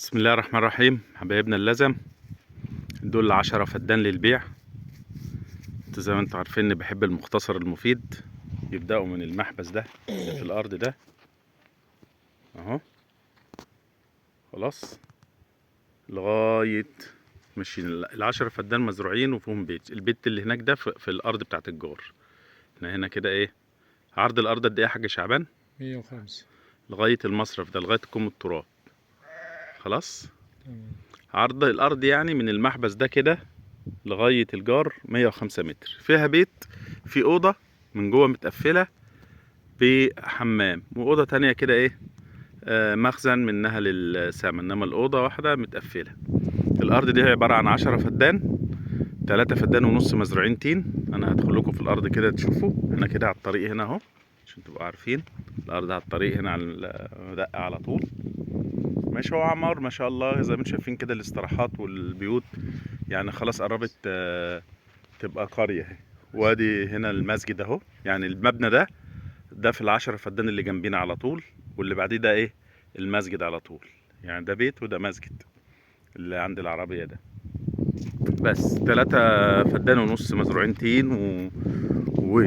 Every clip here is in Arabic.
بسم الله الرحمن الرحيم. حبايبنا اللزم دول 10 فدان للبيع. انتوا زي ما انتوا عارفين اني بحب المختصر المفيد. يبدأوا من المحبس ده اللي في الارض ده اهو، خلاص لغاية ماشيين. ال10 فدان مزروعين وفيهم بيت. البيت اللي هناك ده في الارض بتاعت الجار. احنا هنا كده ايه عرض الارض قد ايه يا حاج شعبان؟ 105 لغاية المصرف ده، لغاية كوم التراب. خلاص تمام. عرض الارض يعني من المحبس ده كده لغاية الجار 105 متر. فيها بيت، في أوضة من جوه متقفلة بحمام، وأوضة تانية كده إيه مخزن منها للسمن، إنما الأوضة واحدة متقفلة. الأرض دي عبارة عن 10 فدان، 3 فدان ونص مزروعين تين. أنا هدخل لكم في الأرض كده تشوفوا. احنا كده على الطريق هنا أهو عشان تبقوا عارفين. الأرض على الطريق هنا على المدقة على طول ماشي. هو عمار ما شاء الله زي ما انتم شايفين كده، الاستراحات والبيوت يعني خلاص قربت تبقى قرية اهي. وادي هنا المسجد اهو، يعني المبنى ده في ال10 فدان اللي جنبينا على طول، واللي بعديه ده ايه المسجد على طول. يعني ده بيت وده مسجد اللي عند العربية ده. بس 3 فدان ونص مزروعين تين و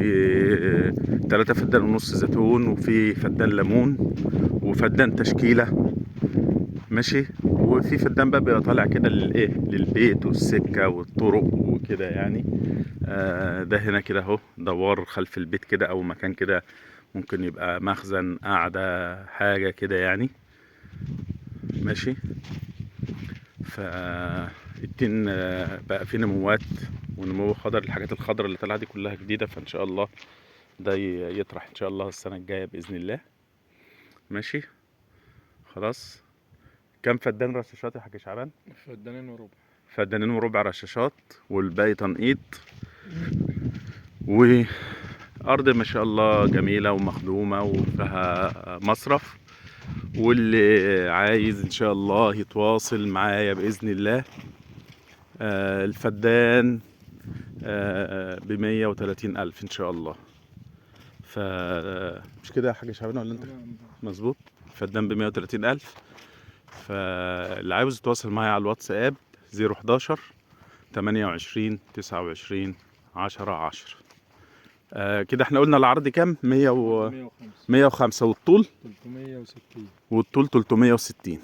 3 فدان ونص زيتون، وفي فدان ليمون، وفدان تشكيلة ماشي. وفي فدان بقى بيبقى طالع كده للايه للبيت والسكة والطرق وكده يعني. ده هنا كده اهو دوار خلف البيت كده، او مكان كده ممكن يبقى مخزن قاعدة حاجة كده يعني ماشي. فالتين بقى فيه نموات ونمو خضر. الحاجات الخضراء اللي طالعه دي كلها جديدة، فان شاء الله ده يطرح ان شاء الله السنة الجاية بإذن الله ماشي. خلاص كم فدان رشاشات يا حاج شعبان؟ فدانين وربع. فدانين وربع رشاشات، والباقي تنقيط. وأرض ما شاء الله جميلة ومخدومة وفيها مصرف. واللي عايز إن شاء الله يتواصل معايا بإذن الله. الفدان ب130 ألف إن شاء الله. مش كده يا حاج شعبان ولا أنت؟ مظبوط. الفدان ب130 ألف. فاللي عاوز يتواصل معايا على الواتساب 011 28 29 10 10. كده احنا قلنا العرض كام؟ 105 والطول 360. والطول 360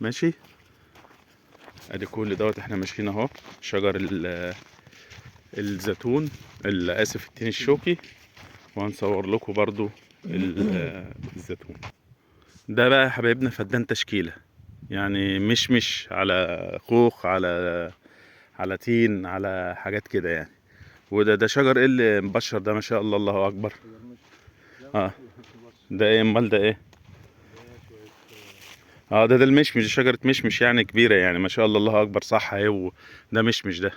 ماشي. ادي كل دوت احنا ماشيين اهو. شجر الزيتون، اسف التين الشوكي. وهنصور لكم برضو الزيتون ده بقى يا حبايبنا فدان تشكيلة، يعني مش على خوخ على تين على حاجات كده يعني. وده شجر ايه اللي مبشر ده؟ ما شاء الله الله اكبر. اه ده ايه امال ده ايه؟ ده المشمش. دي شجرة مشمش يعني كبيرة يعني ما شاء الله الله اكبر. صح اهي. ده مشمش ده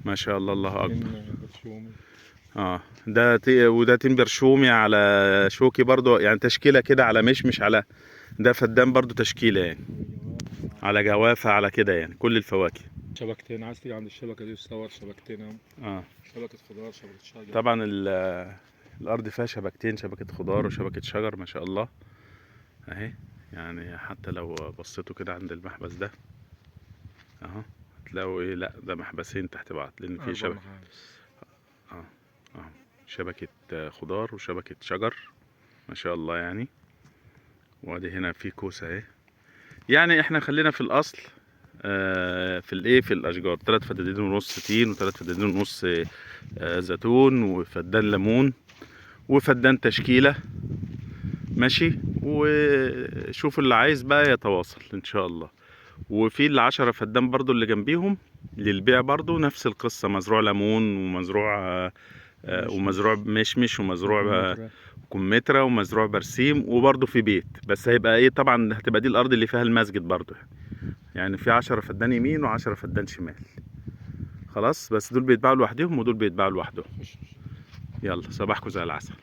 ما شاء الله الله اكبر. وده تين برشومي على شوكي برضو، يعني تشكيلة كده على مشمش على ده فدان برضو تشكيلة يعني على جوافة على كده يعني كل الفواكه. شبكتين، عايز تيجي عند الشبكة دي تصور شبكتين اهو. شبكة خضار شبكة شجر. طبعا الأرض فيها شبكتين، شبكة خضار وشبكة شجر ما شاء الله اهي. يعني حتى لو بصيتوا كده عند المحبس ده اهو هتلاقوا ايه، لا ده محبسين تحت بعض لان في شبكة شبكة خضار وشبكة شجر ما شاء الله يعني. وادي هنا في كوسة اهي. يعني احنا خلينا في الاصل في الاشجار 3 فدادين ونص تين، و3 فدادين ونص زيتون، وفدان ليمون، وفدان تشكيلة ماشي. وشوفوا اللي عايز بقى يتواصل ان شاء الله. وفي ال10 فدان برضو اللي جنبيهم للبيع برضو نفس القصة، مزروع ليمون ومزروع مشمش ومزروع كمثرى ومزروع برسيم، وبرضو في بيت. بس هيبقى ايه طبعا هتبقى دي الارض اللي فيها المسجد برضو، يعني في 10 فدان يمين و10 فدان شمال. خلاص بس دول بيتباعوا لوحدهم ودول بيتباعوا لوحدهم. يلا صباحكم زي العسل.